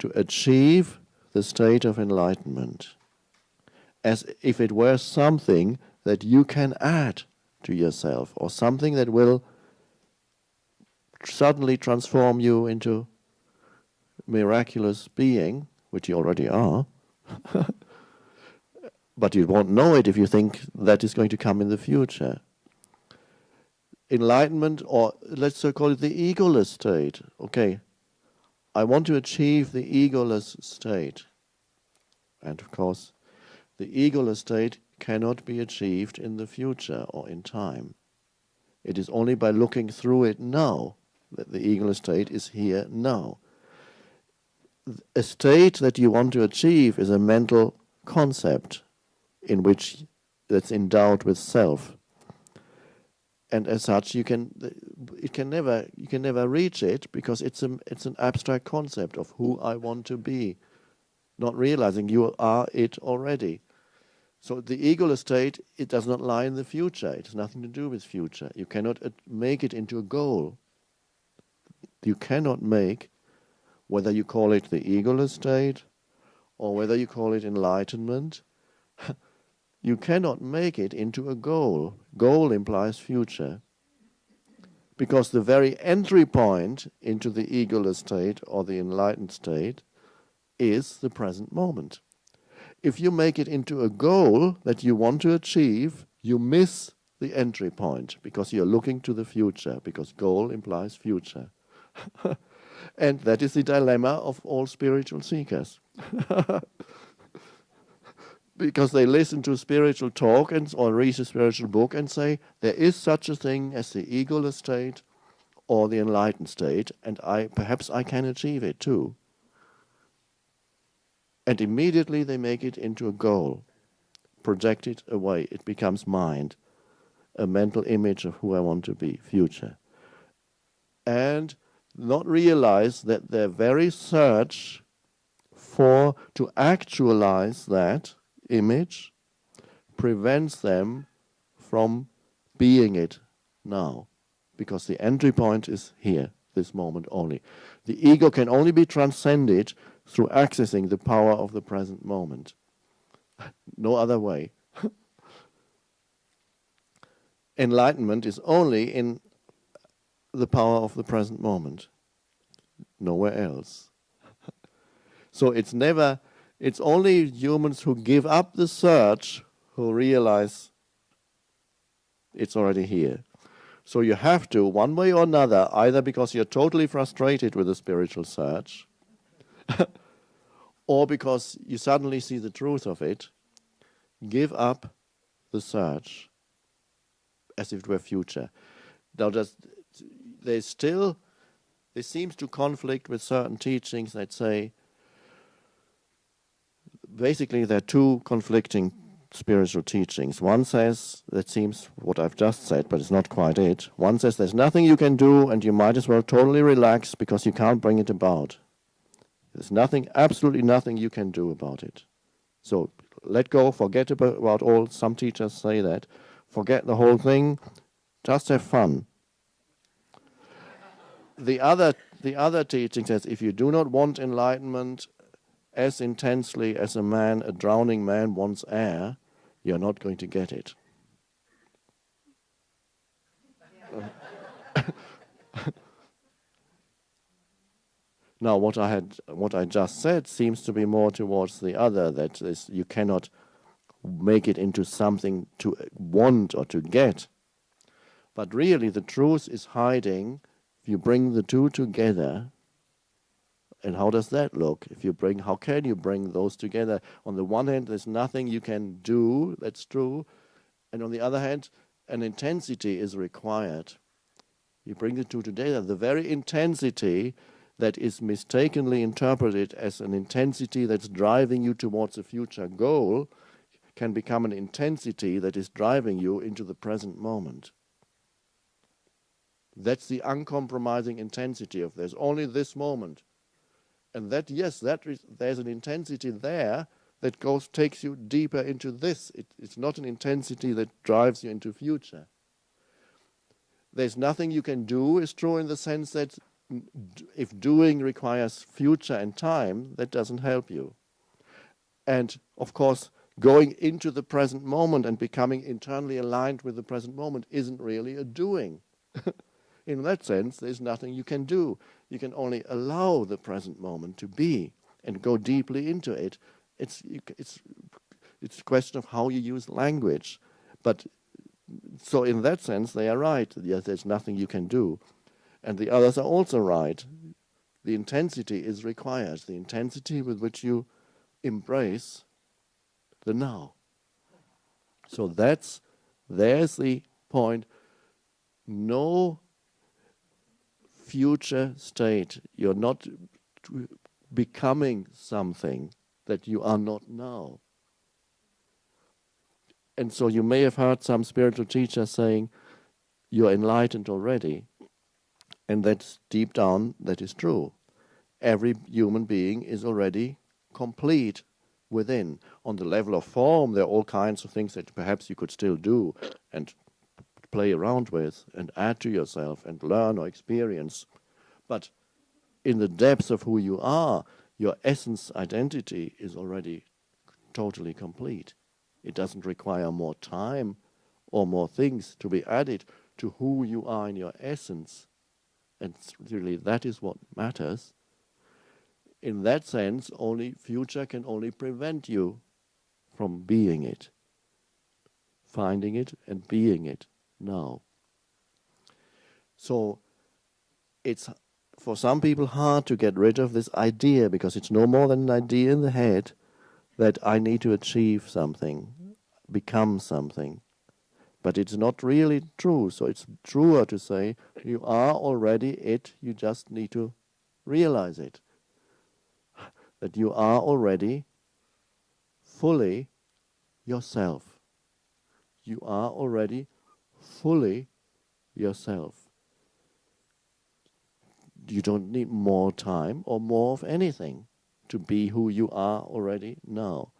to achieve the state of enlightenment, as if it were something that you can add to yourself, or something that will suddenly transform you into miraculous being, which you already are. But you won't know it if you think that is going to come in the future. Enlightenment, or let's call it the egoless state. Okay, I want to achieve the egoless state. And of course, the egoless state cannot be achieved in the future or in time. It is only by looking through it now that the egoless state is here now. A state that you want to achieve is a mental concept that's endowed with self, and as such you can never reach it, because it's an abstract concept of who I want to be, not realizing you are it already. So the egoless state, it does not lie in the future. It has nothing to do with future. You cannot make it into a goal. You cannot make, whether you call it the egoless state or whether you call it enlightenment, you cannot make it into a goal. Goal implies future. Because the very entry point into the egoless state or the enlightened state is the present moment. If you make it into a goal that you want to achieve, you miss the entry point, because you're looking to the future, because goal implies future. And that is the dilemma of all spiritual seekers. Because they listen to spiritual talk or read a spiritual book and say, there is such a thing as the egoless state or the enlightened state, and perhaps I can achieve it too. And immediately they make it into a goal, project it away. It becomes mind, a mental image of who I want to be, future. And not realize that their very search to actualize that image prevents them from being it now, because the entry point is here, this moment only. The ego can only be transcended through accessing the power of the present moment. No other way. Enlightenment is only in the power of the present moment, nowhere else. So it's only humans who give up the search who realize it's already here. So you have to, one way or another, either because you're totally frustrated with the spiritual search, or because you suddenly see the truth of it, give up the search as if it were future. Now, there seems to conflict with certain teachings that say, basically there are two conflicting spiritual teachings. One says, that seems what I've just said, but it's not quite it. One says there's nothing you can do and you might as well totally relax because you can't bring it about. There's nothing, absolutely nothing you can do about it. So let go, forget about all, some teachers say that, forget the whole thing, just have fun. The other teaching says, if you do not want enlightenment as intensely as a drowning man wants air, you're not going to get it. Now, what I just said seems to be more towards the other, that is, you cannot make it into something to want or to get. But really, the truth is hiding if you bring the two together. And how does that look? How can you bring those together? On the one hand, there's nothing you can do, that's true. And on the other hand, an intensity is required. You bring the two together. The very intensity that is mistakenly interpreted as an intensity that's driving you towards a future goal can become an intensity that is driving you into the present moment. That's the uncompromising intensity of there's only this moment. And that, yes, there's an intensity there that takes you deeper into this. It's not an intensity that drives you into future. There's nothing you can do is true in the sense that if doing requires future and time, that doesn't help you. And of course, going into the present moment and becoming internally aligned with the present moment isn't really a doing. In that sense, there's nothing you can do. You can only allow the present moment to be and go deeply into it. It's a question of how you use language. But so in that sense, they are right. Yes, there's nothing you can do. And the others are also right. The intensity is required, the intensity with which you embrace the now. So there's the point. No future state. You're not becoming something that you are not now. And so you may have heard some spiritual teacher saying, you're enlightened already. And that's deep down, that is true. Every human being is already complete within. On the level of form, there are all kinds of things that perhaps you could still do and play around with and add to yourself and learn or experience. But in the depths of who you are, your essence identity is already totally complete. It doesn't require more time or more things to be added to who you are in your essence. And really that is what matters. In that sense, only future can only prevent you from being it, finding it and being it now. So it's for some people hard to get rid of this idea, because it's no more than an idea in the head that I need to achieve something, become something. But it's not really true. So it's truer to say you are already it, you just need to realize it. That you are already fully yourself. You are already fully yourself. You don't need more time or more of anything to be who you are already now.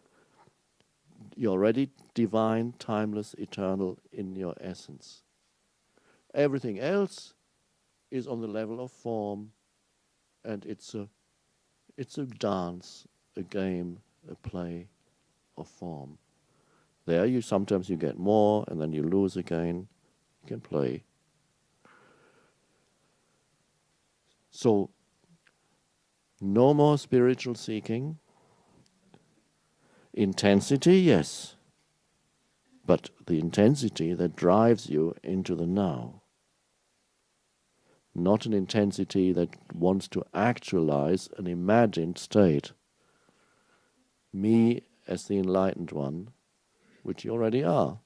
You're already divine, timeless, eternal in your essence. Everything else is on the level of form, and it's a dance, a game, a play of form. There sometimes you get more and then you lose again. You can play. So, no more spiritual seeking. Intensity, yes. But the intensity that drives you into the now. Not an intensity that wants to actualize an imagined state. Me as the enlightened one, which you already are.